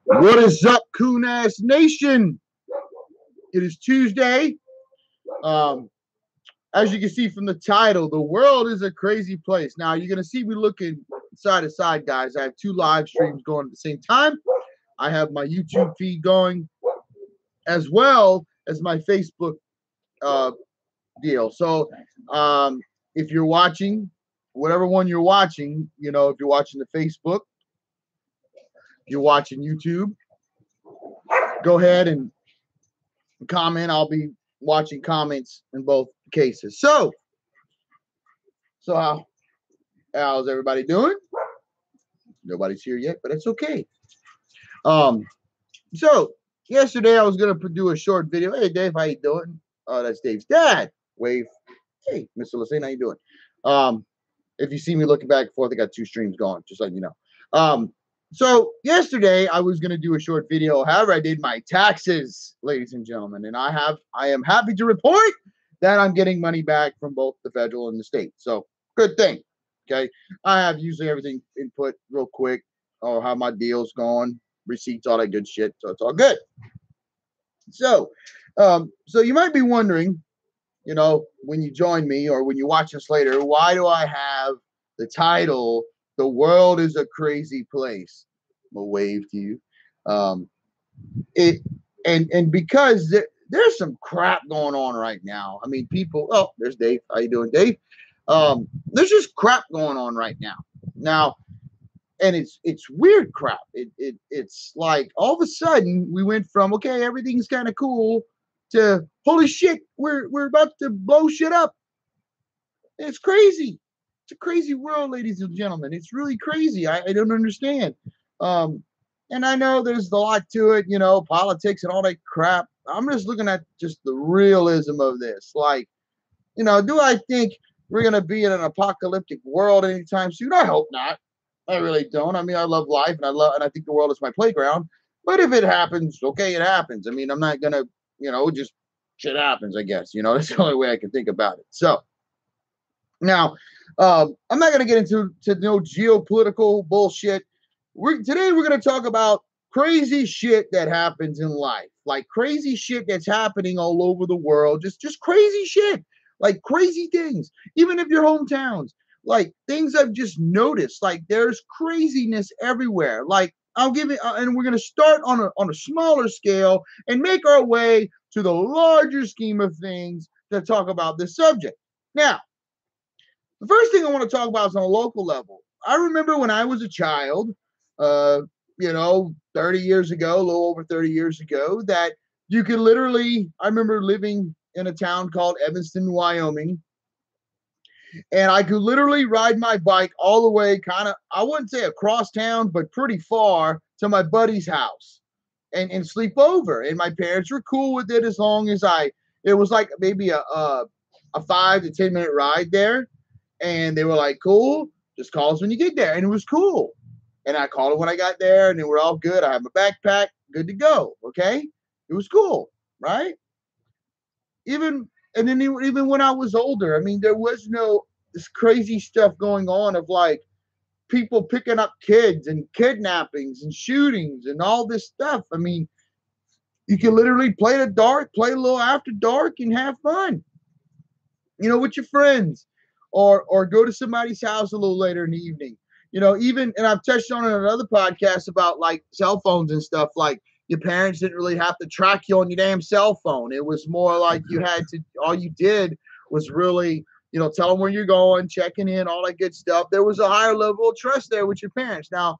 What is up, Coon Ass Nation? It is Tuesday. As you can see from the title, the world is a crazy place. Now, you're going to see me looking side to side, guys. I have two live streams going at the same time. I have my YouTube feed going as well as my Facebook deal. So if you're watching, whatever one you're watching, you know, if you're watching the Facebook, if you're watching YouTube, go ahead and comment. I'll be watching comments in both cases. So how's everybody doing? Nobody's here yet, but it's okay. So yesterday I was gonna do a short video. Hey Dave, how you doing? That's Dave's dad. Wave. Hey, Mr. Lassane, how you doing? If you see me looking back and forth, I got two streams going, just letting you know. So yesterday I was gonna do a short video. However, I did my taxes, ladies and gentlemen, and I am happy to report that I'm getting money back from both the federal and the state. So good thing. Okay. I have usually everything input real quick, or how my deal's going, receipts, all that good shit. So it's all good. So you might be wondering, you know, when you join me or when you watch this later, why do I have the title, "The World is a Crazy Place"? I'm gonna wave to you. Because there's some crap going on right now. I mean, people. Oh, there's Dave. How you doing, Dave? There's just crap going on right now. And it's weird crap. It's like all of a sudden we went from, okay, everything's kind of cool, to holy shit, we're about to blow shit up. It's crazy. It's a crazy world, ladies and gentlemen. It's really crazy. I don't understand. And I know there's a lot to it, you know, politics and all that crap. I'm just looking at just the realism of this. Like, you know, do I think we're going to be in an apocalyptic world anytime soon? I hope not. I really don't. I mean, I love life, and I think the world is my playground. But if it happens, okay, it happens. I mean, I'm not going to, you know, just shit happens, I guess. You know, that's the only way I can think about it. So now, I'm not going to get into no geopolitical bullshit. Today we're going to talk about crazy shit that happens in life, like crazy shit that's happening all over the world, just crazy shit, like crazy things, even if your hometowns, like things I've just noticed, like there's craziness everywhere. Like I'll give it, and we're going to start on a smaller scale and make our way to the larger scheme of things to talk about this subject. Now, the first thing I want to talk about is on a local level. I remember when I was a child, you know, 30 years ago, a little over 30 years ago, that you could literally, I remember living in a town called Evanston, Wyoming, and I could literally ride my bike all the way kind of, I wouldn't say across town, but pretty far to my buddy's house and sleep over. And my parents were cool with it as long as it was like maybe a 5 to 10 minute ride there. And they were like, cool, just call us when you get there. And it was cool. And I called them when I got there, and they were all good. I have my backpack, good to go. Okay. It was cool, right? Even when I was older, I mean, there was no this crazy stuff going on of like people picking up kids and kidnappings and shootings and all this stuff. I mean, you can literally play the dark, play a little after dark, and have fun, with your friends, or go to somebody's house a little later in the evening. Even, and I've touched on it in another podcast about like cell phones and stuff. Like your parents didn't really have to track you on your damn cell phone. It was more like all you did was really, tell them where you're going, checking in, all that good stuff. There was a higher level of trust there with your parents. Now,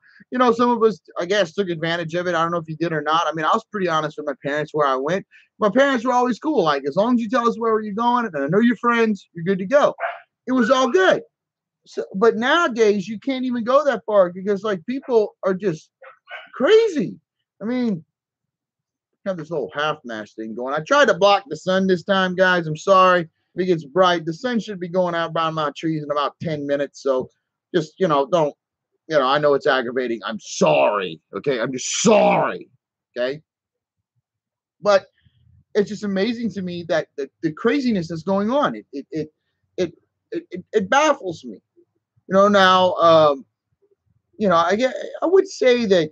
some of us, I guess, took advantage of it. I don't know if you did or not. I mean, I was pretty honest with my parents where I went. My parents were always cool. Like, as long as you tell us where you're going and I know your friends, you're good to go. It was all good. So, but nowadays you can't even go that far because like people are just crazy. I mean, I have this little half mast thing going. I tried to block the sun this time, guys. I'm sorry. If it gets bright, the sun should be going out around my trees in about 10 minutes. So just, don't, I know it's aggravating. I'm sorry. Okay. I'm just sorry. Okay. But it's just amazing to me that the craziness that's going on. It baffles me. Now, I would say that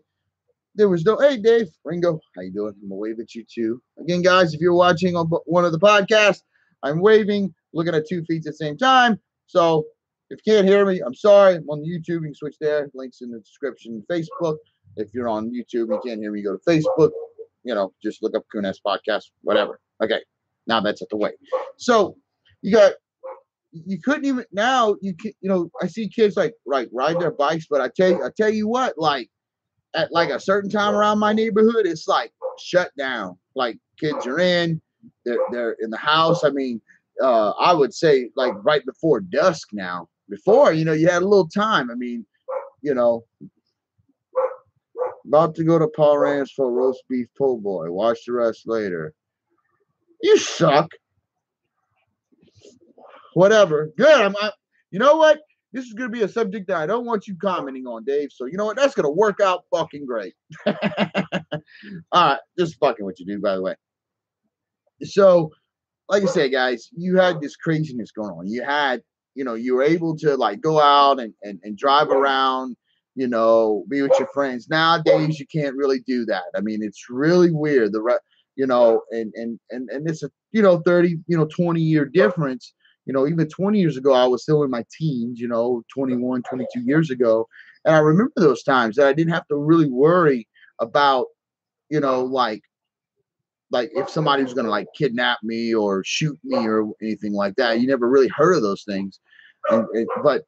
there was no, hey, Dave, Ringo, how you doing? I'm going to wave at you too. Again, guys, if you're watching on one of the podcasts, I'm waving, looking at 2 feet at the same time. So if you can't hear me, I'm sorry. I'm on YouTube. You can switch there. Links in the description. Facebook. If you're on YouTube, you can't hear me, go to Facebook. Just look up Kunes Podcast, whatever. Okay. Now that's at the way. So you couldn't even now I see kids like ride their bikes, but I tell you what, like at like a certain time around my neighborhood, it's like shut down. Like kids are they're in the house. I mean, I would say like right before dusk now. Before, you had a little time. I mean, about to go to Paul Rand's for roast beef po' boy. Watch the rest later. You suck. Whatever. Good. You know what? This is going to be a subject that I don't want you commenting on, Dave. So you know what? That's going to work out fucking great. All right. Just fucking with you, dude, by the way. So, like I said, guys, you had this craziness going on. You had, you were able to like go out and drive around, be with your friends. Nowadays, you can't really do that. I mean, it's really weird. And it's a, 30, 20-year difference. Even 20 years ago, I was still in my teens, 21, 22 years ago. And I remember those times that I didn't have to really worry about, like if somebody was going to like kidnap me or shoot me or anything like that. You never really heard of those things. But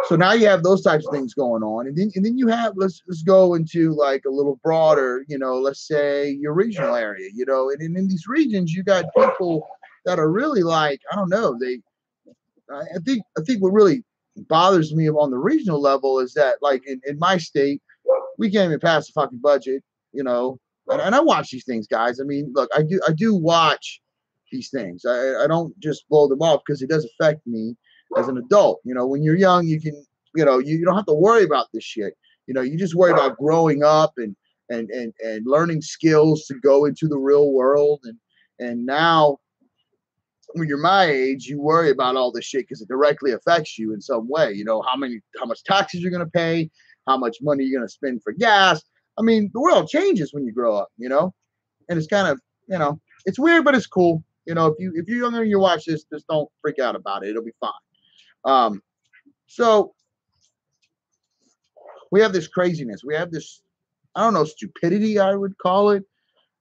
so now you have those types of things going on. And then you have, let's go into like a little broader, let's say your regional area, and in these regions, you got people that are really like, I don't know, I think what really bothers me on the regional level is that like in my state, we can't even pass the fucking budget, and I watch these things, guys. I mean, look, I do watch these things. I don't just blow them off because it does affect me as an adult. When you're young, you can, you don't have to worry about this shit. You just worry about growing up and learning skills to go into the real world. And now when you're my age, you worry about all this shit because it directly affects you in some way. How much taxes you're going to pay, how much money you're going to spend for gas. I mean, the world changes when you grow up, and it's kind of, it's weird, but it's cool. If you're younger and you watch this, just don't freak out about it. It'll be fine. So we have this craziness. We have this, I don't know, stupidity, I would call it.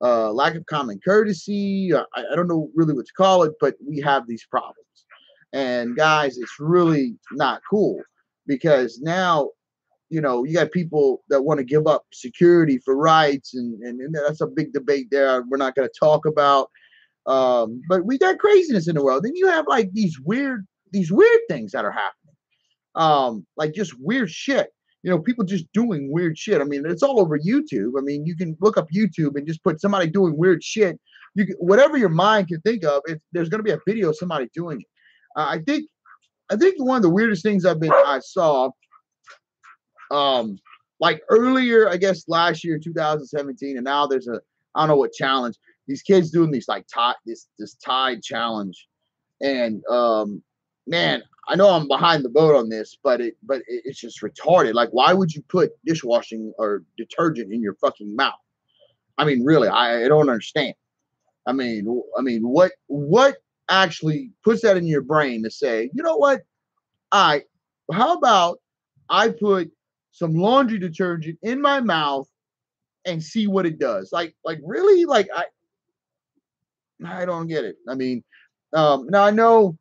Lack of common courtesy. I don't know really what to call it, but we have these problems. And guys, it's really not cool because now, you got people that want to give up security for rights, and that's a big debate there. We're not going to talk about. But we got craziness in the world. Then you have like these weird things that are happening. Like just weird shit. People just doing weird shit. I mean, it's all over YouTube. I mean, you can look up YouTube and just put somebody doing weird shit. Whatever your mind can think of, there's going to be a video of somebody doing it. I think one of the weirdest things I saw, like earlier, I guess last year, 2017, and now there's I don't know what challenge. These kids doing these like this Tide challenge, and man, I know I'm behind the boat on this, but it's just retarded. Like, why would you put dishwashing or detergent in your fucking mouth? I mean, really, I don't understand. What actually puts that in your brain to say, you know what? I How about I put some laundry detergent in my mouth and see what it does? Like really? Like I don't get it. I mean, now I know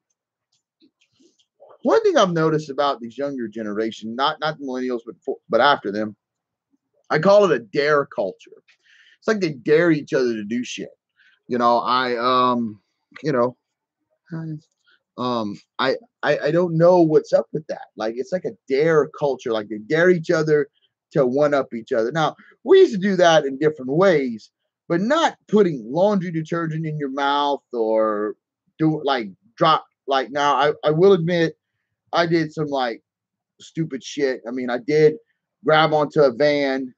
one thing I've noticed about these younger generation, not the millennials, but after them, I call it a dare culture. It's like they dare each other to do shit. You know, you know, I don't know what's up with that. Like it's like a dare culture. Like they dare each other to one up each other. Now we used to do that in different ways, but not putting laundry detergent in your mouth or do like drop. Like now, I will admit I did some like stupid shit. I mean, I did grab onto a van,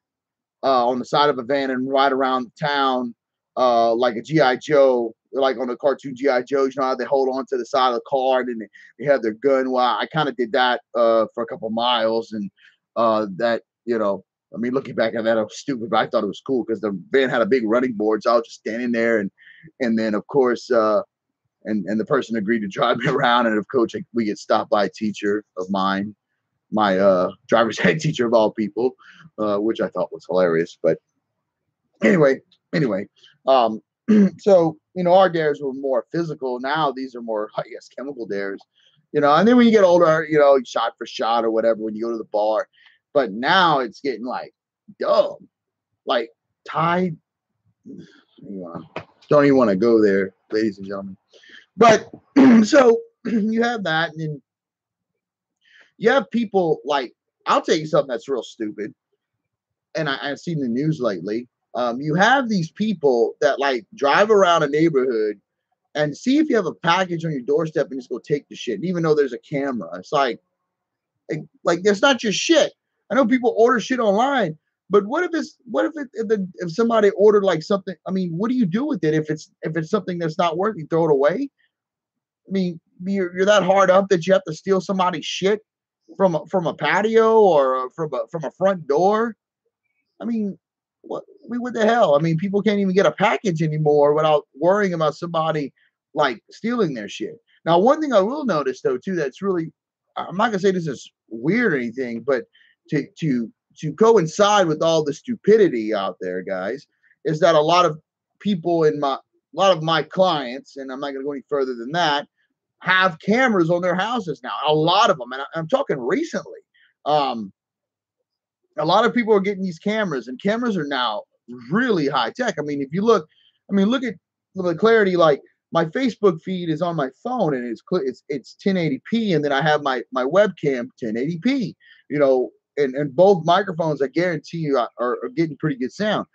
on the side of a van and ride around town, like a GI Joe, like on the cartoon GI Joes. You know how they hold on to the side of the car and then they have their gun. Well, I kind of did that for a couple miles, and that I mean, looking back at that, I was stupid, but I thought it was cool because the van had a big running board, so I was just standing there, and then of course. And the person agreed to drive me around, and of course we get stopped by a teacher of mine, my driver's ed teacher of all people, which I thought was hilarious. But anyway, anyway, um, so our dares were more physical. Now these are more, I guess, chemical dares. And then when you get older, shot for shot or whatever when you go to the bar. But now it's getting like dumb, like Tide. Don't even want to go there, ladies and gentlemen. But so you have that, and then you have people like, I'll tell you something that's real stupid, and I've seen the news lately. You have these people that like drive around a neighborhood and see if you have a package on your doorstep and just go take the shit, even though there's a camera. It's like that's not your shit. I know people order shit online, but if somebody ordered like something? I mean, what do you do with it if it's something that's not working? Throw it away? I mean, you're that hard up that you have to steal somebody's shit from a patio or from a front door? I mean, what the hell? I mean, people can't even get a package anymore without worrying about somebody like stealing their shit. Now, one thing I will notice though too, that's really, I'm not gonna say this is weird or anything, but to coincide with all the stupidity out there, guys, is that a lot of people a lot of my clients, and I'm not gonna go any further than that, have cameras on their houses now. A lot of them, and I'm talking recently. Um, a lot of people are getting these cameras, and cameras are now really high tech. I mean, if you look, look at the clarity. Like my Facebook feed is on my phone, and it's 1080p, and then I have my webcam 1080p. And both microphones, I guarantee you, are getting pretty good sound.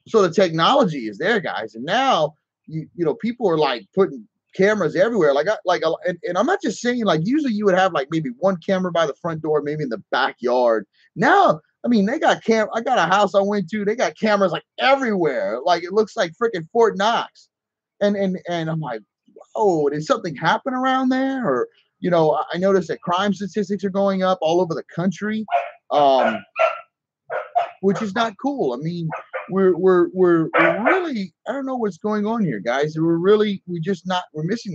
So the technology is there, guys, and now people are like putting cameras everywhere. And I'm not just saying, like, usually you would have like maybe one camera by the front door, maybe in the backyard. Now, I mean, they got I got a house I went to, they got cameras like everywhere. Like it looks like freaking Fort Knox. And I'm like, oh, did something happen around there? Or, I noticed that crime statistics are going up all over the country. Which is not cool. I mean, we're really, I don't know what's going on here, guys. We're missing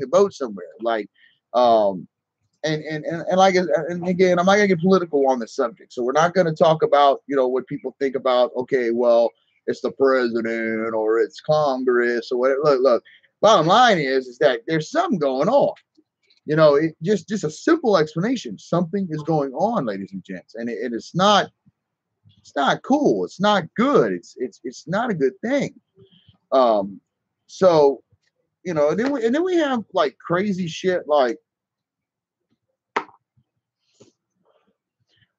the boat somewhere. Like, and like, and again, I'm not gonna get political on this subject, so we're not gonna talk about what people think about. Okay, well, it's the president or it's Congress or whatever. Look. Bottom line is that there's something going on. Just a simple explanation. Something is going on, ladies and gents, and it's not. It's not cool. It's not good. It's not a good thing. So and then we have like crazy shit. Like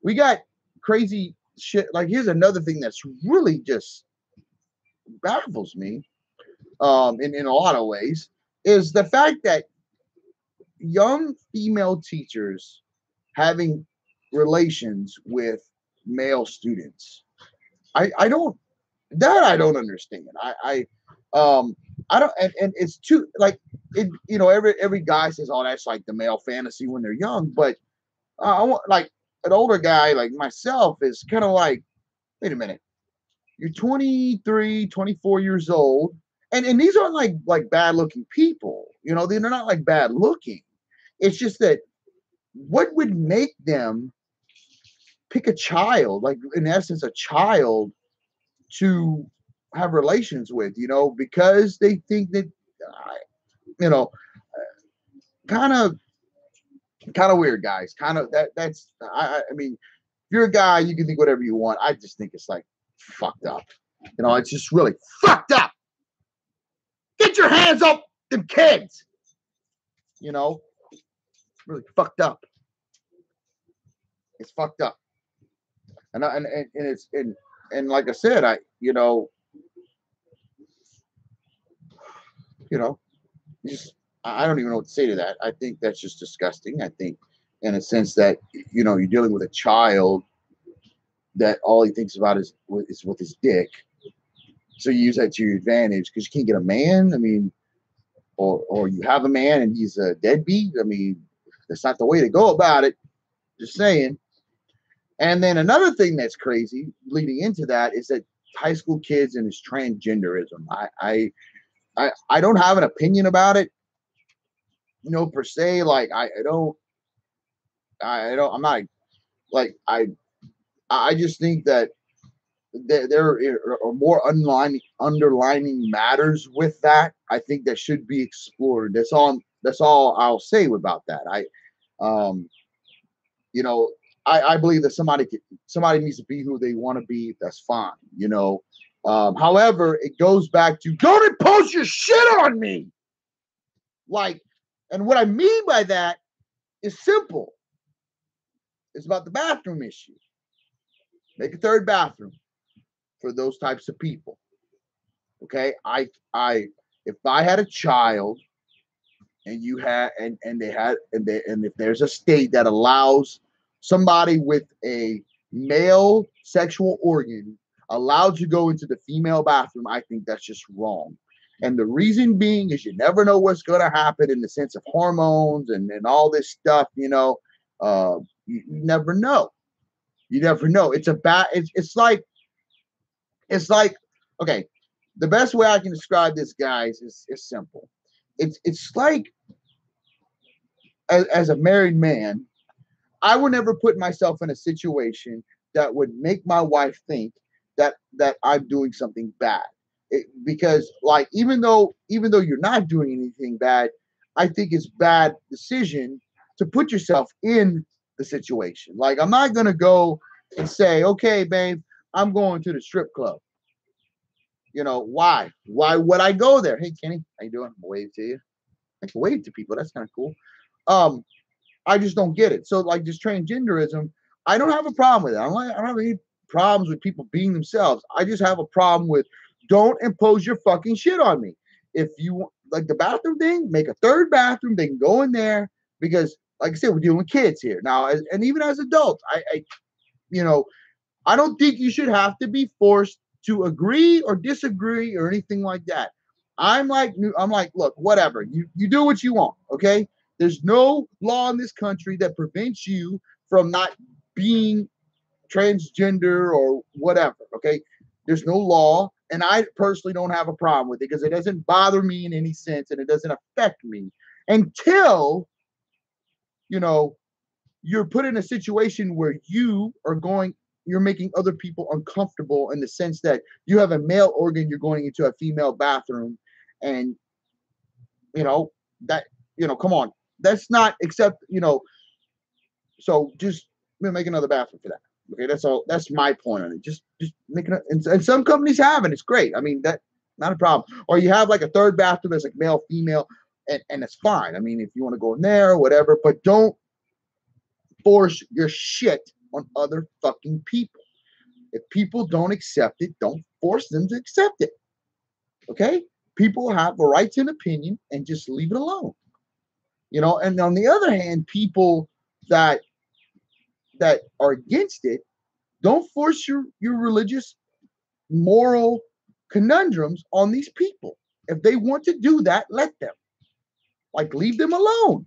we got crazy shit. Like here's another thing that's really just baffles me. In a lot of ways, is the fact that young female teachers having relations with male students. I don't understand. I don't, and it's too like it. You know, every guy says, "Oh, that's like the male fantasy when they're young," but I want like an older guy like myself is kind of like, wait a minute, you're 23, 24 years old, and these aren't like bad looking people. You know, they're not like bad looking. It's just that what would make them pick a child, like in essence, a child to have relations with, you know, because they think that, you know, kind of, kind of weird, guys. Kind of that's, I mean, if you're a guy, you can think whatever you want. I just think it's like fucked up. You know, it's just really fucked up. Get your hands up, them kids. You know, really fucked up. It's fucked up. And it's and like I said, you know, just I don't even know what to say to that. I think that's just disgusting. I think, in a sense, that you know you're dealing with a child that all he thinks about is with his dick. So you use that to your advantage because you can't get a man. I mean, or you have a man and he's a deadbeat. I mean, that's not the way to go about it. Just saying. And then another thing that's crazy leading into that is that high school kids and his transgenderism. I don't have an opinion about it, you know, per se. Like I'm not like I just think that there are more underlining matters with that. I think that should be explored. That's all I'll say about that. Um, you know, I believe that somebody needs to be who they want to be. That's fine, you know. However, it goes back to don't impose your shit on me. Like, and what I mean by that is simple. It's about the bathroom issue. Make a third bathroom for those types of people. Okay, I if I had a child and you had and they had and if there's a state that allows somebody with a male sexual organ allowed to go into the female bathroom, I think that's just wrong. And the reason being is you never know what's going to happen in the sense of hormones and all this stuff, you know. You never know. You never know. It's like okay, the best way I can describe this, guys, is simple. It's like as a married man, I would never put myself in a situation that would make my wife think that I'm doing something bad. Because like even though you're not doing anything bad, I think it's bad decision to put yourself in the situation. Like I'm not gonna go and say, okay, babe, I'm going to the strip club. You know, why? Why would I go there? Hey Kenny, how you doing? Wave to you. I can wave to people. That's kind of cool. Um, I just don't get it. So like this transgenderism, I don't have a problem with it. I don't have any problems with people being themselves. I just have a problem with don't impose your fucking shit on me. If you like the bathroom thing, make a third bathroom. They can go in there because, like I said, we're dealing with kids here now, and even as adults, you know, I don't think you should have to be forced to agree or disagree or anything like that. I'm like, look, whatever. You do what you want, okay? There's no law in this country that prevents you from not being transgender or whatever, okay? There's no law, and I personally don't have a problem with it because it doesn't bother me in any sense and it doesn't affect me until, you know, you're put in a situation where you're making other people uncomfortable in the sense that you have a male organ, you're going into a female bathroom, and you know that come on, that's not accept. So just make another bathroom for that. Okay, that's all. That's my point on it. Just make it. And some companies have it. It's great. I mean that not a problem. Or you have like a third bathroom that's like male, female, and it's fine. I mean if you want to go in there or whatever, but don't force your shit on other fucking people. If people don't accept it, don't force them to accept it. Okay? People have a right to an opinion and just leave it alone. And on the other hand, people that are against it, don't force your religious, moral conundrums on these people. if they want to do that, let them. Like, leave them alone.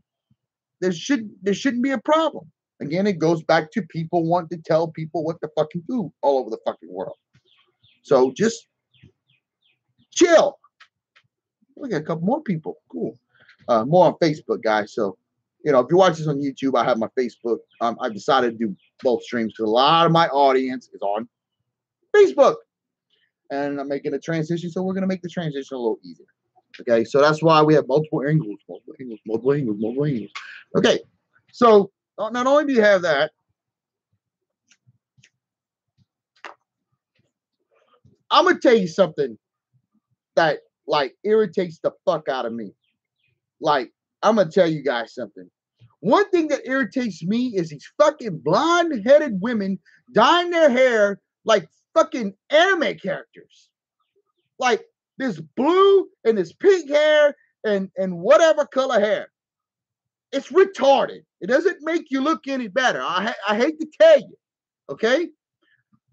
There shouldn't be a problem. Again, it goes back to people wanting to tell people what to fucking do all over the fucking world. So just chill. Look at a couple more people. Cool. More on Facebook, guys. So, you know, if you watch this on YouTube, I have my Facebook. I've decided to do both streams because a lot of my audience is on Facebook. And I'm making a transition, so we're going to make the transition a little easier. Okay, so that's why we have multiple angles. Okay, so not only do you have that, I'm going to tell you something that, like, irritates the fuck out of me. Like, I'm going to tell you guys something. One thing that irritates me is these fucking blonde-headed women dyeing their hair like fucking anime characters. Like this blue and this pink hair and whatever color hair. It's retarded. It doesn't make you look any better. I hate to tell you, okay?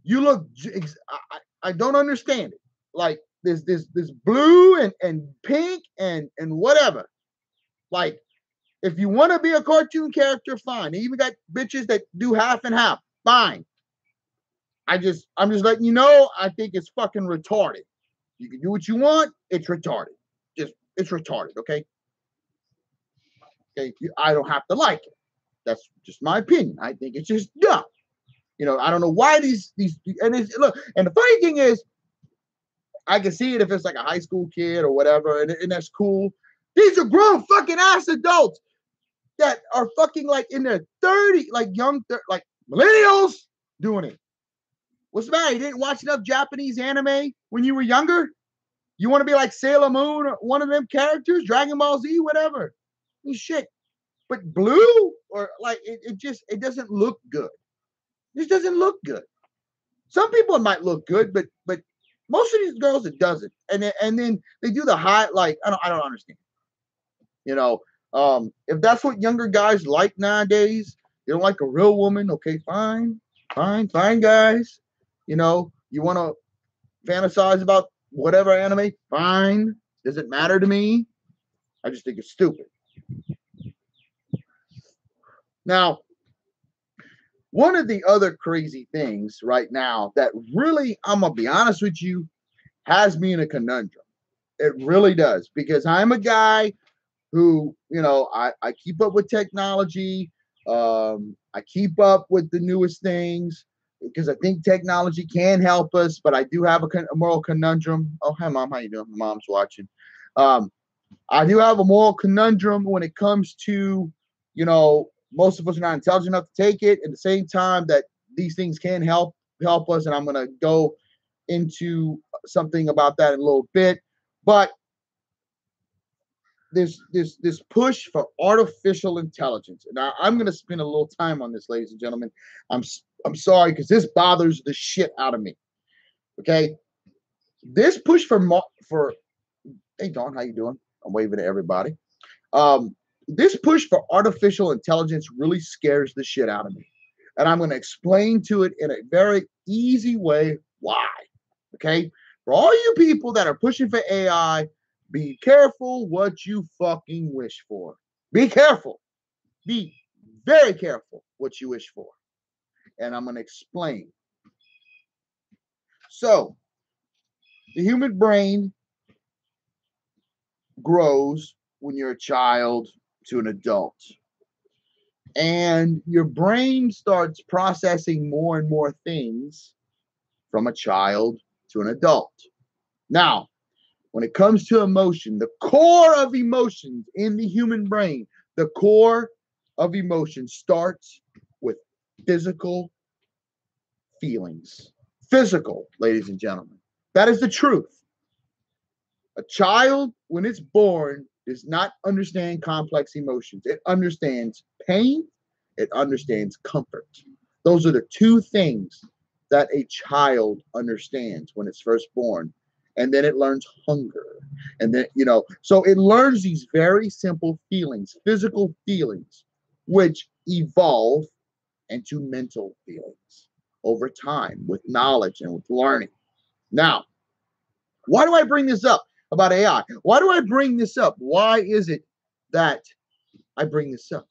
You look, I don't understand it. Like this blue and pink and whatever. Like, if you want to be a cartoon character, fine. They even got bitches that do half and half. Fine. I'm just letting you know, I think it's fucking retarded. You can do what you want. It's retarded. It's retarded, okay? Okay, I don't have to like it. That's just my opinion. I think it's just dumb. You know, I don't know why these and look, and the funny thing is, I can see it if it's like a high school kid or whatever, and that's cool. These are grown fucking ass adults that are fucking like in their 30s, like young, like millennials doing it. What's the matter? You didn't watch enough Japanese anime when you were younger? You want to be like Sailor Moon or one of them characters, Dragon Ball Z, whatever. I mean, shit. But blue or like it doesn't look good. This doesn't look good. Some people it might look good, but most of these girls it doesn't. And then they do the high, like I don't understand. You know, if that's what younger guys like nowadays, they don't like a real woman. Okay, fine, guys. You know, you want to fantasize about whatever anime, fine. Doesn't matter to me. I just think it's stupid. Now, one of the other crazy things right now that really, I'm going to be honest with you, has me in a conundrum. It really does, because I'm a guy who, you know, I keep up with technology. I keep up with the newest things because I think technology can help us, but I do have a moral conundrum. Oh, hi, Mom. How you doing? Mom's watching. I do have a moral conundrum when it comes to, you know, most of us are not intelligent enough to take it. At the same time that these things can help us, and I'm going to go into something about that in a little bit. But this push for artificial intelligence. Now, I'm going to spend a little time on this, ladies and gentlemen. I'm sorry, because this bothers the shit out of me. Okay, this push for hey Dawn, how you doing? I'm waving at everybody. This push for artificial intelligence really scares the shit out of me, and I'm going to explain to it in a very easy way why. Okay, for all you people that are pushing for AI, be careful what you fucking wish for. Be careful. Be very careful what you wish for. And I'm going to explain. So, the human brain grows when you're a child to an adult. And your brain starts processing more and more things from a child to an adult. Now, when it comes to emotion, the core of emotions in the human brain, the core of emotion starts with physical feelings. Physical, ladies and gentlemen. That is the truth. A child, when it's born, does not understand complex emotions. It understands pain. It understands comfort. Those are the two things that a child understands when it's first born. And then it learns hunger. And then, you know, so it learns these very simple feelings, physical feelings, which evolve into mental feelings over time with knowledge and with learning. Now, why do I bring this up? about AI. Why do I bring this up? Why is it that I bring this up?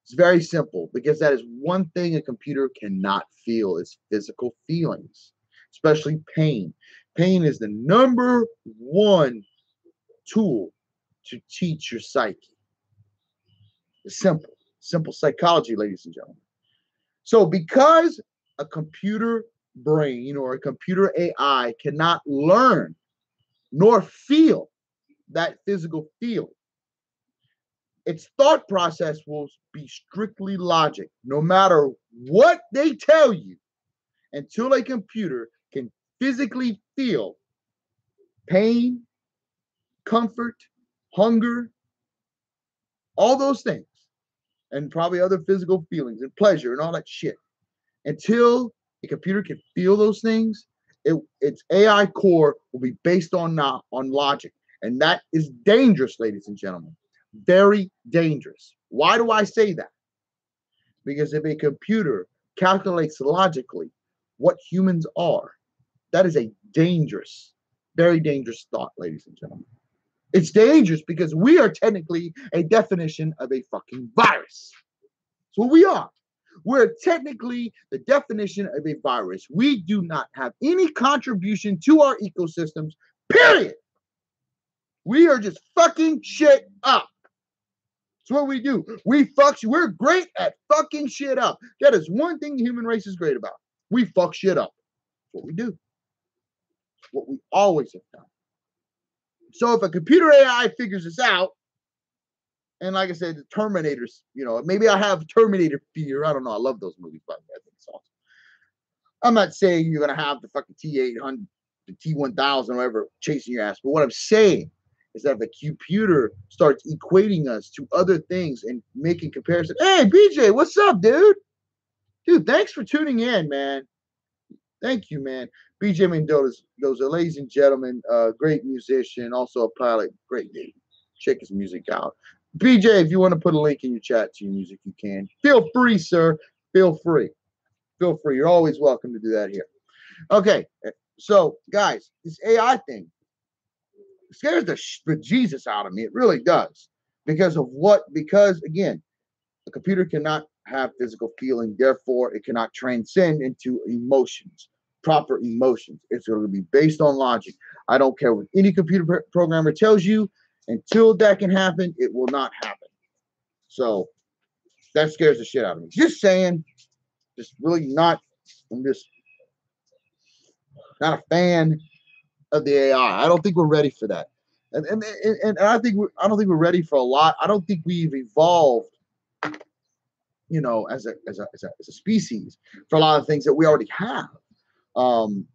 It's very simple, because that is one thing a computer cannot feel is physical feelings, especially pain. Pain is the number one tool to teach your psyche. It's simple psychology, ladies and gentlemen. So because a computer brain or a computer AI cannot learn nor feel that physical feeling, its thought process will be strictly logic, no matter what they tell you, until a computer can physically feel pain, comfort, hunger, all those things, and probably other physical feelings and pleasure and all that shit. Until a computer can feel those things, its AI core will be based on logic. And that is dangerous, ladies and gentlemen. Very dangerous. Why do I say that? Because if a computer calculates logically what humans are, that is a dangerous, very dangerous thought, ladies and gentlemen. It's dangerous because we are technically a definition of a fucking virus. That's what we are. We're technically the definition of a virus. We do not have any contribution to our ecosystems, period. We are just fucking shit up. That's what we do. We're great at fucking shit up. That is one thing the human race is great about. We fuck shit up. That's what we do. It's what we always have done. So if a computer AI figures this out, and like I said, the Terminators, maybe I have Terminator fear. I don't know. I love those movies, by the way. I think it's awesome. I'm not saying you're going to have the fucking T-800, the T-1000, whatever, chasing your ass. But what I'm saying is that if the computer starts equating us to other things and making comparisons. Hey, BJ, what's up, dude? Dude, thanks for tuning in, man. Thank you, man. BJ Mendoza, ladies and gentlemen, great musician, also a pilot. Great dude. Check his music out. BJ, if you want to put a link in your chat to your music, you can. Feel free, sir. Feel free. Feel free. You're always welcome to do that here. Okay. So, guys, this AI thing scares the Jesus out of me. It really does. Because, again, a computer cannot have physical feeling. Therefore, it cannot transcend into emotions, proper emotions. It's going to be based on logic. I don't care what any computer programmer tells you. Until that can happen, it will not happen. So that scares the shit out of me. Just saying, just really not. I'm just not a fan of the AI. I don't think we're ready for that, and I don't think we're ready for a lot. I don't think we've evolved, as a species for a lot of things that we already have. Like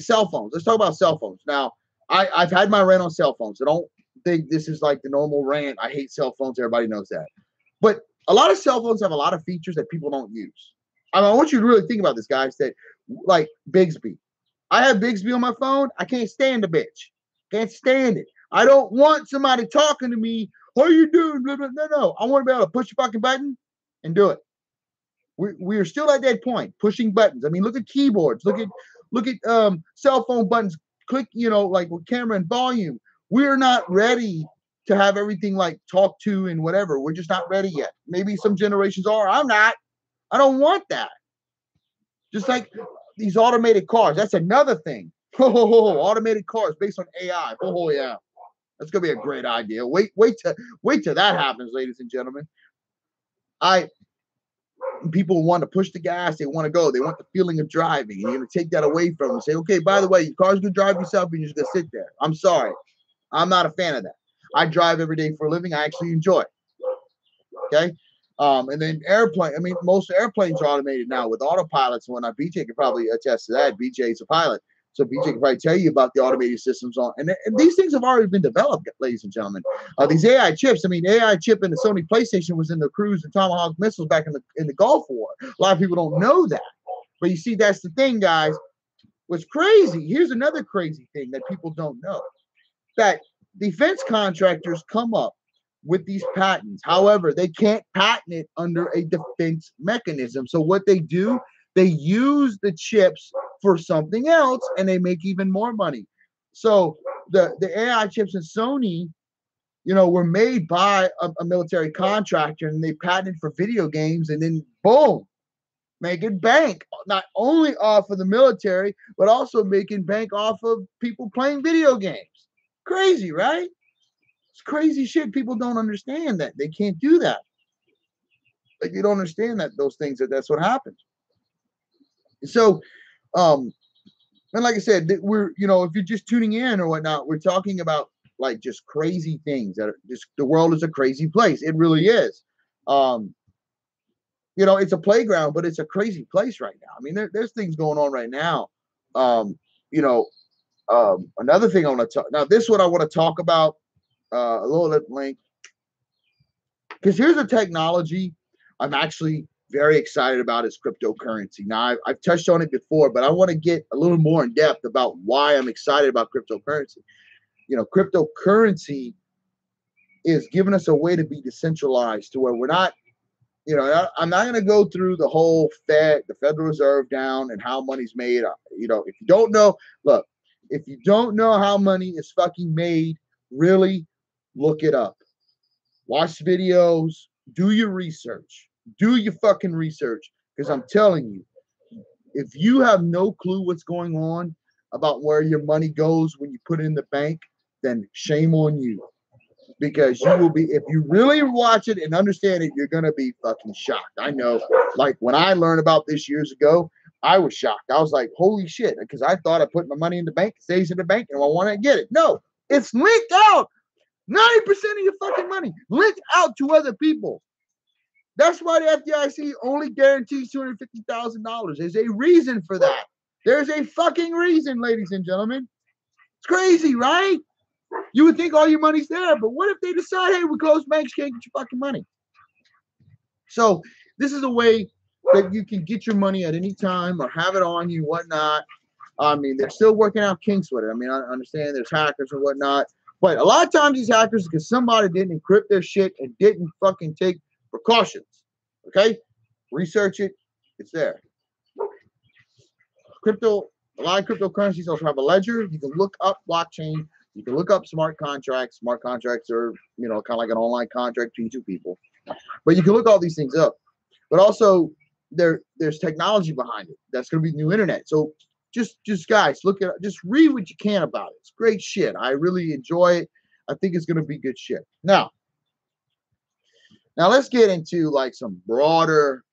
cell phones. Let's talk about cell phones now. I've had my rant on cell phones. I don't think this is like the normal rant. I hate cell phones. Everybody knows that. But a lot of cell phones have a lot of features that people don't use. I want you to really think about this, guys, that like Bixby. I have Bixby on my phone. I can't stand the bitch. Can't stand it. I don't want somebody talking to me. What are you doing? No. I want to be able to push a fucking button and do it. We are still at that point, pushing buttons. I mean, look at keyboards. Look at cell phone buttons. Click, like with camera and volume. We're not ready to have everything like talk to and whatever. We're just not ready yet. Maybe some generations are. I'm not. I don't want that. Just like these automated cars. That's another thing. Automated cars based on AI. Oh yeah. That's gonna be a great idea. Wait till that happens, ladies and gentlemen. People want to push the gas. They want to go. They want the feeling of driving. You're going to take that away from them. Say, okay, by the way, your car's going to drive yourself and you're just going to sit there. I'm sorry. I'm not a fan of that. I drive every day for a living. I actually enjoy it. Okay. And then airplane. I mean, most airplanes are automated now with autopilots and whatnot. BJ could probably attest to that. BJ is a pilot. So BJ can probably tell you about the automated systems and these things have already been developed, ladies and gentlemen. These AI chips. I mean, the AI chip in the Sony PlayStation was in the Cruise and Tomahawk missiles back in the Gulf War. A lot of people don't know that, but you see, that's the thing, guys. What's crazy? Here's another crazy thing that people don't know: that defense contractors come up with these patents. However, they can't patent it under a defense mechanism. So what they do, they use the chips for something else and they make even more money. So the AI chips in Sony, you know, were made by a military contractor, and they patented for video games, and then boom, making bank not only off of the military, but also making bank off of people playing video games. Crazy, right? It's crazy shit. People don't understand that. They can't do that. Like, you don't understand that those things, that's what happens. So, um, and like I said, we're, you know, if you're just tuning in or whatnot, we're talking about like just crazy things that are just, the world is a crazy place. It really is. Um, you know, it's a playground, but it's a crazy place right now. I mean, there's things going on right now. You know, another thing I want to talk now, this is what I want to talk about, a little bit link, because here's a technology I'm actually very excited about, is cryptocurrency. Now, I've touched on it before, but I want to get a little more in depth about why I'm excited about cryptocurrency. You know, cryptocurrency is giving us a way to be decentralized, to where we're not, you know, I'm not going to go through the whole the Federal Reserve down and how money's made. You know, if you don't know, look, if you don't know how money is fucking made, really look it up. Watch videos, do your research, do your fucking research. Because I'm telling you, if you have no clue what's going on about where your money goes when you put it in the bank, then shame on you. Because you will be, if you really watch it and understand it, you're gonna be fucking shocked. I know, like when I learned about this years ago, I was shocked. I was like, holy shit, because I thought I put my money in the bank, it stays in the bank, and I want to get it. No, it's linked out. 90% of your fucking money linked out to other people. That's why the FDIC only guarantees $250,000. There's a reason for that. There's a fucking reason, ladies and gentlemen. It's crazy, right? You would think all your money's there, but what if they decide, hey, we close banks, can't get your fucking money? So this is a way that you can get your money at any time or have it on you, whatnot. I mean, they're still working out kinks with it. I mean, I understand there's hackers and whatnot, but a lot of times these hackers, because somebody didn't encrypt their shit and didn't fucking take precautions. Okay? Research it. It's there. Crypto, a lot of cryptocurrencies also have a ledger. You can look up blockchain. You can look up smart contracts. Smart contracts are, you know, kind of like an online contract between two people. But you can look all these things up. But also, there's technology behind it. That's going to be new internet. So just guys, look at, just read what you can about it. It's great shit. I really enjoy it. I think it's going to be good shit. Now let's get into like some broader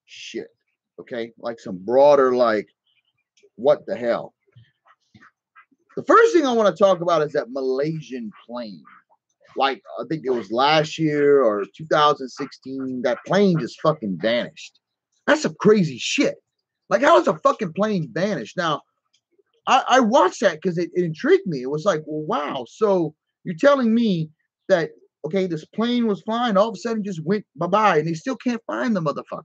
shit. Okay, like some broader, like, what the hell. The first thing I want to talk about is that Malaysian plane. Like, I think it was last year or 2016, that plane just fucking vanished. That's some crazy shit. Like, how does a fucking plane vanish? Now, I watched that because it intrigued me. It was like, well, wow. So you're telling me that, okay, this plane was flying, all of a sudden just went bye-bye, and they still can't find the motherfucker.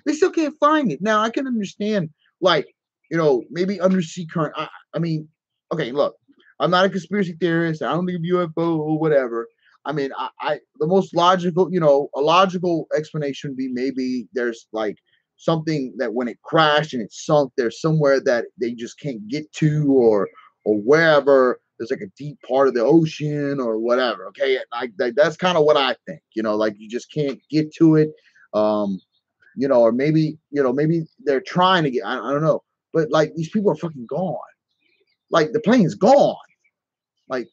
They still can't find it. Now, I can understand, like, you know, maybe undersea current. I mean, okay, look, I'm not a conspiracy theorist. I don't think of UFO or whatever. I mean, the most logical, you know, a logical explanation would be maybe there's like something that when it crashed and it sunk, there's somewhere that they just can't get to, or wherever there's like a deep part of the ocean or whatever. Okay, that's kind of what I think. You know, like you just can't get to it. You know, or maybe, you know, maybe they're trying to get. I don't know, but like these people are fucking gone. Like the plane's gone. Like,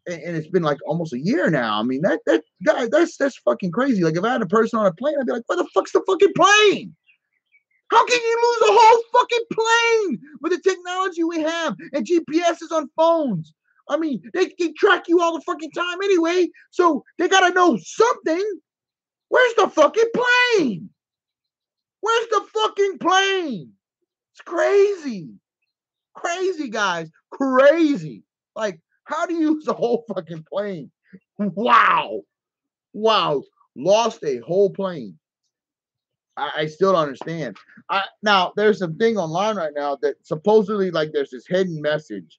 and it's been like almost a year now. I mean, that guy, that's fucking crazy. Like, if I had a person on a plane, I'd be like, where the fuck's the fucking plane? How can you lose a whole fucking plane with the technology we have and GPS is on phones? I mean, they can track you all the fucking time anyway, so they gotta know something. Where's the fucking plane? Where's the fucking plane? It's crazy. Crazy, guys. Crazy. Like, how do you use a whole fucking plane? Wow. Wow. Lost a whole plane. I still don't understand. Now, there's some thing online right now that supposedly, like, there's this hidden message.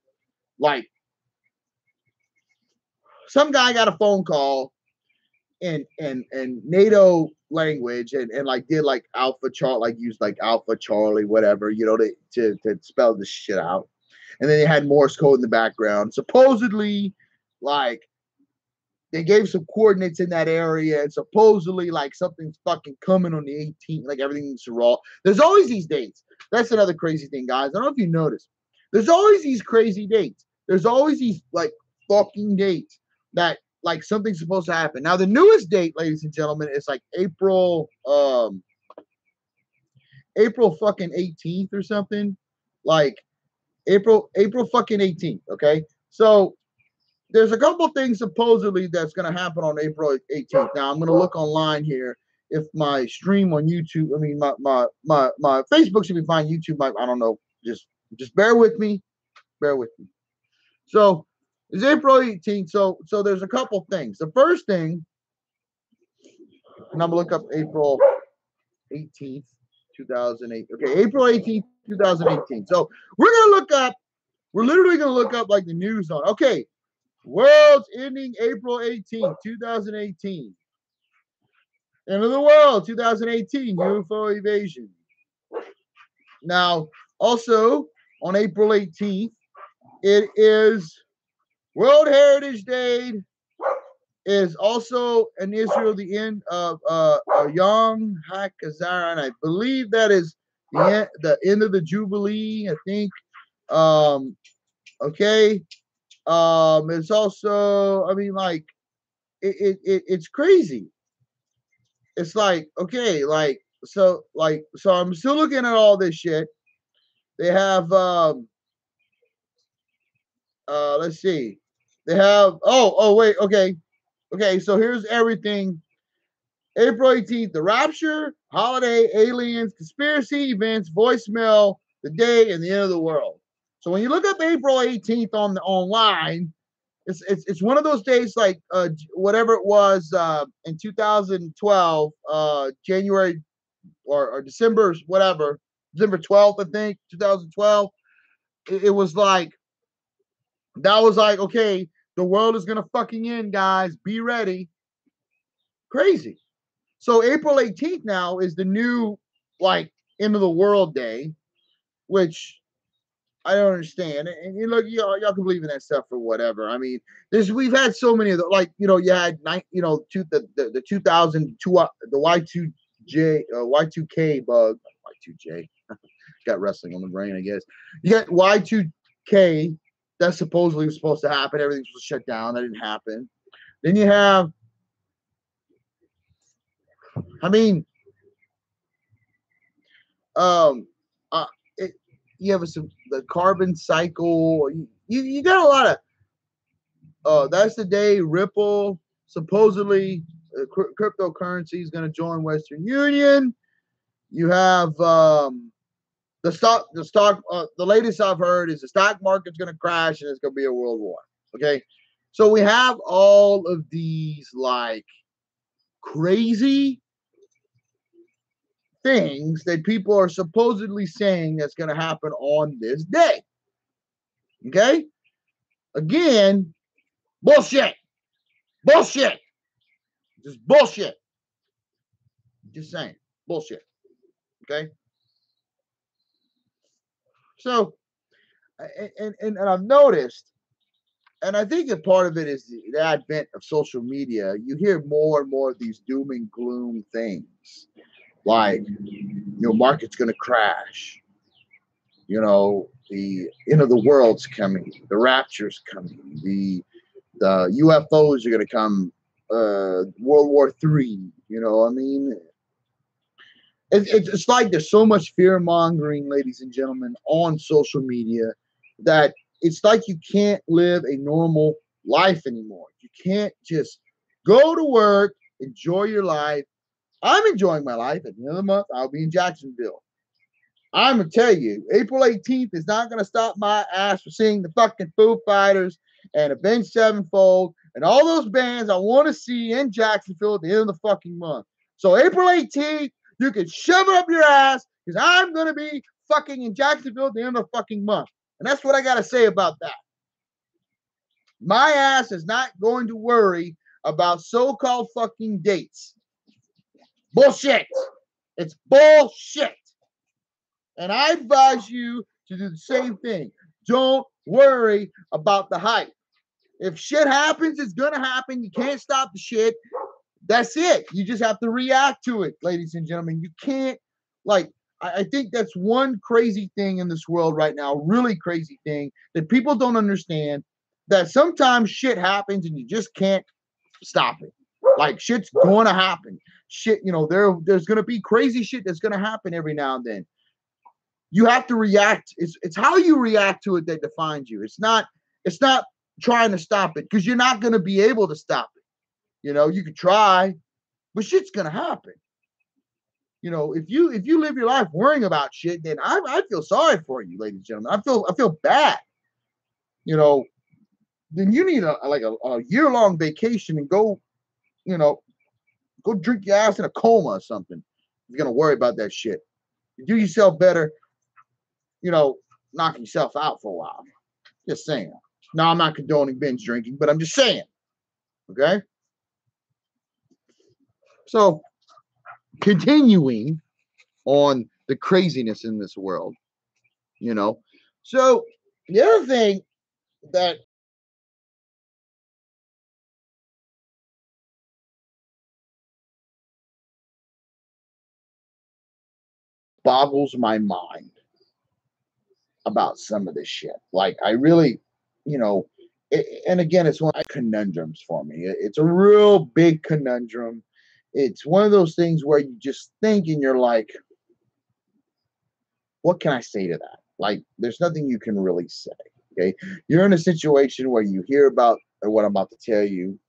Like, some guy got a phone call in NATO language and like did like Alpha Charlie, like used like Alpha Charlie, whatever, you know, to spell this shit out. And then they had Morse code in the background. Supposedly, like, they gave some coordinates in that area, and supposedly, like, something's fucking coming on the 18th, like everything's raw. There's always these dates. That's another crazy thing, guys. I don't know if you noticed. There's always these crazy dates. There's always these, like, fucking dates that, like, something's supposed to happen. Now, the newest date, ladies and gentlemen, is like April fucking 18th or something. Like, April fucking 18th, okay? So there's a couple things supposedly that's going to happen on April 18th. Now, I'm going to look online here if my stream on YouTube, I mean, my Facebook should be fine. YouTube might, I don't know. Just bear with me. Bear with me. So it's April 18th. So there's a couple things. The first thing, and I'm going to look up April 18th, 2008. Okay, April 18th, 2018. So we're literally going to look up like the news on, okay, world's ending April 18th, 2018. End of the world, 2018, UFO evasion. Now, also on April 18th, it is World Heritage Day. Is also in Israel the end of Yom HaKazar, and I believe that is the end of the Jubilee, I think. Okay. It's also, I mean, like, it's crazy. It's like, okay, like, so I'm still looking at all this shit. They have let's see. They have wait, okay. Okay, so here's everything. April 18th, the rapture, holiday, aliens, conspiracy events, voicemail, the day, and the end of the world. So when you look up April 18th on the online, it's one of those days like whatever it was in 2012, January or December, whatever, December 12th, I think, 2012. It was like, that was like, okay, the world is gonna fucking end, guys. Be ready. Crazy. So April 18th now is the new, like, end of the world day, which I don't understand. And you look, y'all can believe in that stuff or whatever. I mean, we've had so many of the, like, you had the 2002 the Y2J Y2K bug, Y2J. Got wrestling on the brain, I guess. You got Y2K that supposedly was supposed to happen. Everything's supposed to shut down. That didn't happen. Then you have, I mean, you have the carbon cycle. You got a lot of. That's the day Ripple supposedly cryptocurrency is going to join Western Union. You have the latest I've heard is the stock market's going to crash and it's going to be a world war. Okay, so we have all of these, like, crazy things that people are supposedly saying that's going to happen on this day. Okay? Again, bullshit. Bullshit. Just bullshit. Just saying. Bullshit. Okay? So, and I've noticed, and I think that part of it is the advent of social media. You hear more and more of these doom and gloom things. Like, market's going to crash. The end of the world's coming. The rapture's coming. The UFOs are going to come. World War III. I mean, it's like there's so much fear mongering, ladies and gentlemen, on social media that it's like you can't live a normal life anymore. You can't just go to work, enjoy your life. I'm enjoying my life. At the end of the month, I'll be in Jacksonville. I'm going to tell you, April 18th is not going to stop my ass from seeing the fucking Foo Fighters and Avenged Sevenfold and all those bands I want to see in Jacksonville at the end of the fucking month. So April 18th, you can shove it up your ass because I'm going to be fucking in Jacksonville at the end of the fucking month. And that's what I got to say about that. My ass is not going to worry about so-called fucking dates. Bullshit. It's bullshit. And I advise you to do the same thing. don't worry about the hype. If shit happens, it's going to happen. You can't stop the shit. That's it. You just have to react to it, ladies and gentlemen. You can't, like, I think that's one crazy thing in this world right now, really crazy thing that people don't understand, that sometimes shit happens and you just can't stop it. Like, shit's going to happen. Shit, there's going to be crazy shit that's going to happen every now and then. You have to react. It's how you react to it that defines you. It's not trying to stop it, because you're not going to be able to stop it. You could try, but shit's going to happen. If you live your life worrying about shit, then I feel sorry for you, ladies and gentlemen. I feel bad. Then you need a year-long vacation and go drink your ass in a coma or something. You're gonna worry about that shit. You do yourself better, knock yourself out for a while. Just saying. Now, I'm not condoning binge drinking, but I'm just saying. Okay? So, continuing on the craziness in this world, So, the other thing that boggles my mind about some of this shit. Like, I really, and again, it's one of the conundrums for me. It's a real big conundrum. It's one of those things where you just think and you're like, what can I say to that? Like, there's nothing you can really say. Okay. You're in a situation where you hear about what I'm about to tell you,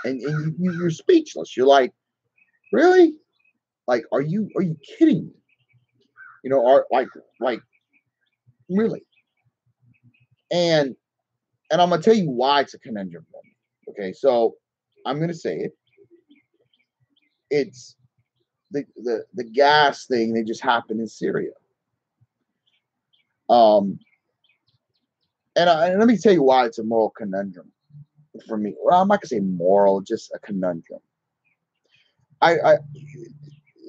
and you're speechless. You're like, really? Like, are you kidding me? Are like really? And I'm gonna tell you why it's a conundrum for me. Okay, so I'm gonna say it. It's the gas thing that just happened in Syria. And let me tell you why it's a moral conundrum for me. Well, I'm not gonna say moral, just a conundrum. I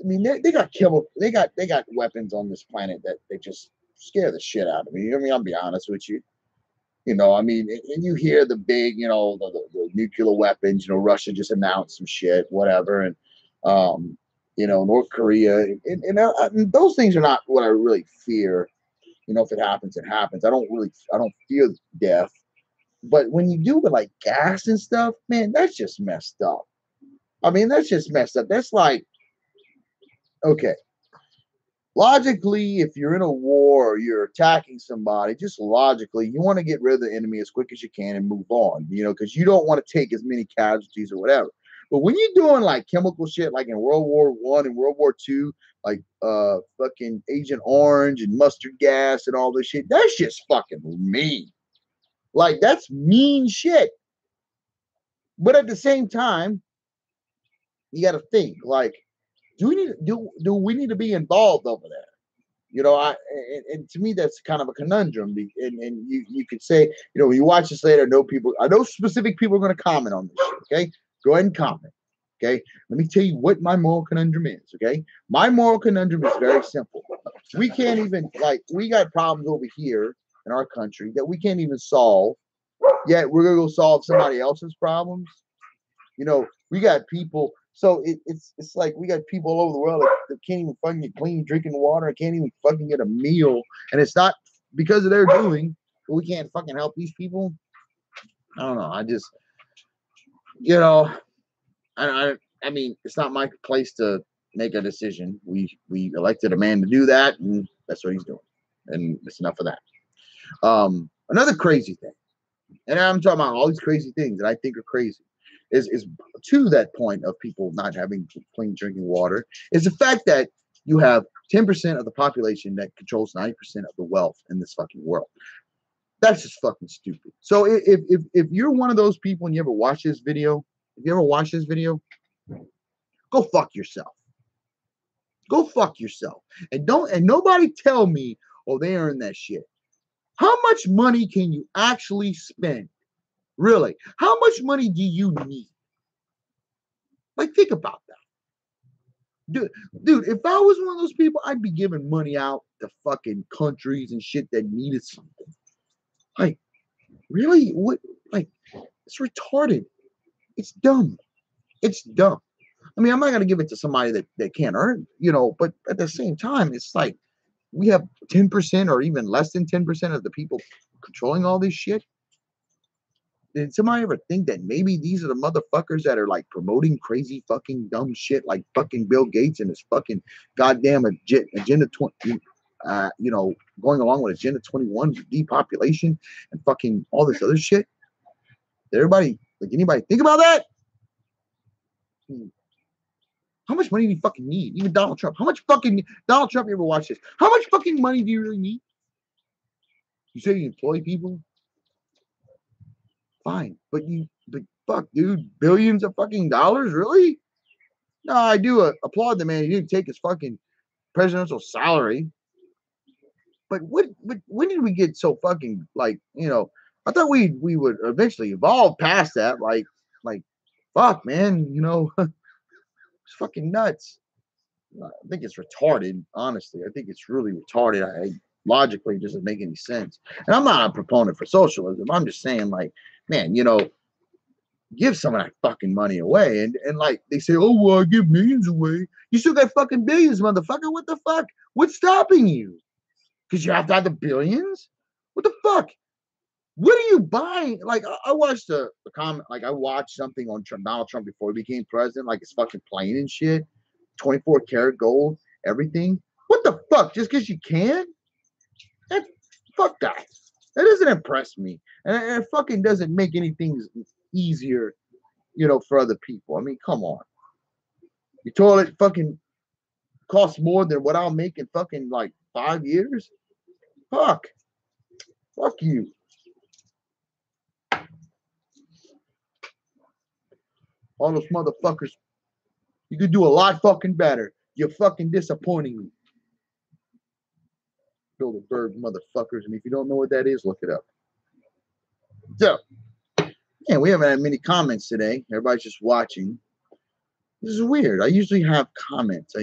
mean, they got they got weapons on this planet that they just scare the shit out of me. I mean, I'll be honest with you. I mean, and you hear the big, the nuclear weapons. Russia just announced some shit, whatever, and North Korea, and those things are not what I really fear. If it happens, it happens. I don't fear death, but when you do with like gas and stuff, man, that's just messed up. I mean, that's just messed up. That's like, okay, logically, if you're in a war or you're attacking somebody, just logically, you want to get rid of the enemy as quick as you can and move on, because you don't want to take as many casualties or whatever. But when you're doing like chemical shit, like in World War I and World War II, like fucking Agent Orange and mustard gas and all this shit, that's just fucking mean. Like, that's mean shit. But at the same time, you got to think, like, do we need to be involved over there? And to me, that's kind of a conundrum. And you could say, when you watch this later, I know specific people are going to comment on this shit, okay? Go ahead and comment, okay? Let me tell you what my moral conundrum is, okay? My moral conundrum is very simple. We can't even, like, we got problems over here in our country that we can't even solve, yet we're going to go solve somebody else's problems. We got people. So it's like we got people all over the world that can't even fucking get clean drinking water. Can't even fucking get a meal. And it's not because of their doing. We can't fucking help these people. I don't know. I just, I mean, it's not my place to make a decision. We elected a man to do that, and that's what he's doing. And it's enough of that. Another crazy thing, and I'm talking about all these crazy things that I think are crazy, is to that point of people not having clean drinking water, is the fact that you have 10% of the population that controls 90% of the wealth in this fucking world. That's just fucking stupid. So if you're one of those people and you ever watch this video, go fuck yourself. Go fuck yourself. And nobody tell me, oh, they earn that shit. How much money can you actually spend? Really? How much money do you need? Like, think about that. Dude, if I was one of those people, I'd be giving money out to fucking countries and shit that needed something. Like, really? What? Like, it's retarded. It's dumb. It's dumb. I mean, I'm not gonna give it to somebody that can't earn, but at the same time, it's like we have 10% or even less than 10% of the people controlling all this shit. Did somebody ever think that maybe these are the motherfuckers that are like promoting crazy fucking dumb shit like fucking Bill Gates and his fucking goddamn agenda 20, going along with Agenda 21 depopulation and fucking all this other shit? Did anybody think about that? How much money do you fucking need? Even Donald Trump. How much fucking Donald Trump? You ever watch this? How much fucking money do you really need? You say you employ people? Fine, but fuck, dude, billions of fucking dollars, really? No, I do applaud the man. He didn't take his fucking presidential salary. But when did we get so fucking like, I thought we would eventually evolve past that. Like, fuck, man, it's fucking nuts. I think it's retarded, honestly. I think it's really retarded. Logically, it doesn't make any sense. And I'm not a proponent for socialism. I'm just saying, like, man, give some of that fucking money away. And like they say, oh, well, I give millions away. You still got fucking billions, motherfucker. What the fuck? What's stopping you? Because you have to have the billions? What the fuck? What are you buying? Like, I watched a comment, like, I watched something on Donald Trump before he became president, like his fucking plane and shit. 24 karat gold, everything. What the fuck? Just because you can? Fuck that. That doesn't impress me. And it fucking doesn't make anything easier, for other people. I mean, come on. Your toilet fucking costs more than what I'll make in fucking like 5 years? Fuck. Fuck you. All those motherfuckers. You could do a lot fucking better. You're fucking disappointing me. Bilderberg motherfuckers. And if you don't know what that is, look it up. So, yeah, we haven't had many comments today. Everybody's just watching. This is weird. I usually have comments.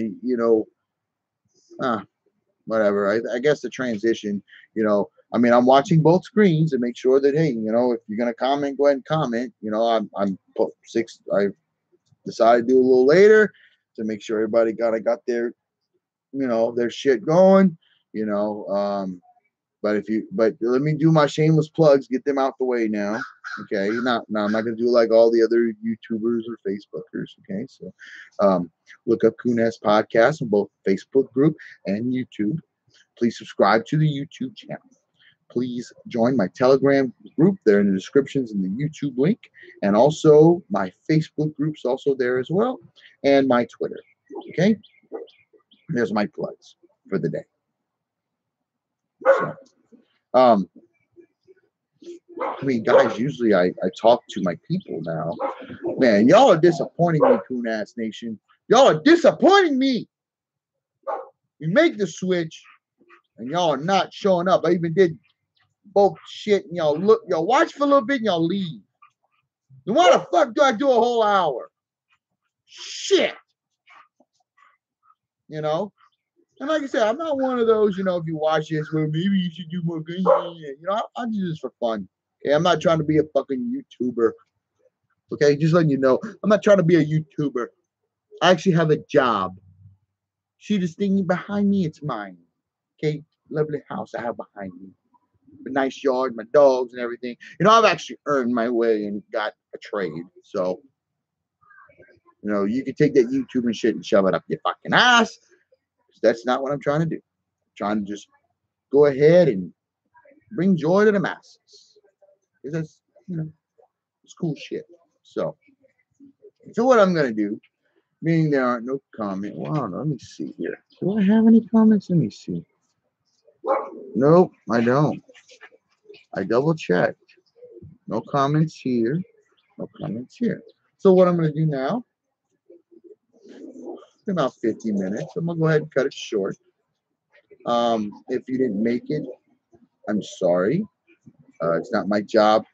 Whatever. I guess the transition, I mean, I'm watching both screens to make sure that, hey, if you're going to comment, go ahead and comment. I decided to do a little later to make sure everybody got their, their shit going, but let me do my shameless plugs, get them out the way now. Okay. Now I'm not going to do like all the other YouTubers or Facebookers. Okay. So, look up Kunes Podcast on both Facebook group and YouTube. Please subscribe to the YouTube channel. Please join my Telegram group. They're in the descriptions in the YouTube link. And also my Facebook group's also there as well. And my Twitter. Okay. There's my plugs for the day. So, I mean, guys, usually I talk to my people now. Man, y'all are disappointing me, Coon Ass Nation. Y'all are disappointing me. You make the switch, and y'all are not showing up. I even did both shit, and y'all watch for a little bit, and y'all leave. Then why the fuck do I do a whole hour? Shit. And like I said, I'm not one of those, if you watch this, well, maybe you should do more good. I do this for fun. Okay, I'm not trying to be a fucking YouTuber. Okay, just letting you know, I'm not trying to be a YouTuber. I actually have a job. See this thing behind me? It's mine. Okay, lovely house I have behind me. A nice yard, my dogs and everything. I've actually earned my way and got a trade. So, you can take that YouTube and shit and shove it up your fucking ass. That's not what I'm trying to do. I'm trying to just go ahead and bring joy to the masses. Because that's, it's cool shit. So what I'm going to do, meaning there aren't no comments. Wow, let me see here. Do I have any comments? Let me see. Nope, I don't. I double checked. No comments here. No comments here. So what I'm going to do now, about 50 minutes. I'm going to go ahead and cut it short. If you didn't make it, I'm sorry. It's not my job.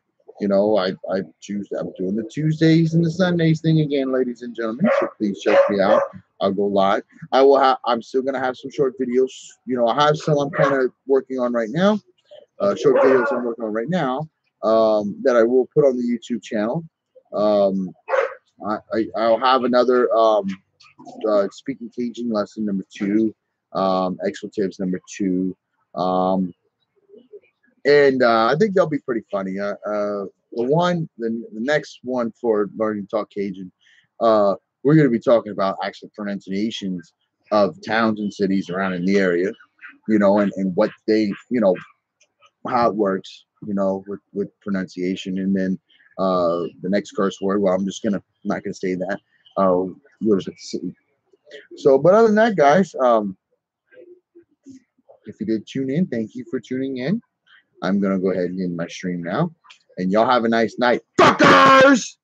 I choose. I'm doing the Tuesdays and the Sundays thing again, ladies and gentlemen. So please check me out I'll go live. I will have. I'm still gonna have some short videos. You know, I have some I'm kind of working on right now. Short videos I'm working on right now that I will put on the YouTube channel. Um, I'll have another speaking Cajun lesson number 2, expletives number 2, and I think they'll be pretty funny. The next one for learning to talk Cajun, we're going to be talking about actual pronunciations of towns and cities around in the area, you know, and what they, you know, how it works, you know, with pronunciation. And then the next curse word, well, I'm not gonna say that. What is it? So, but other than that, guys, if you did tune in, thank you for tuning in. I'm gonna go ahead and end my stream now, and y'all have a nice night, fuckers.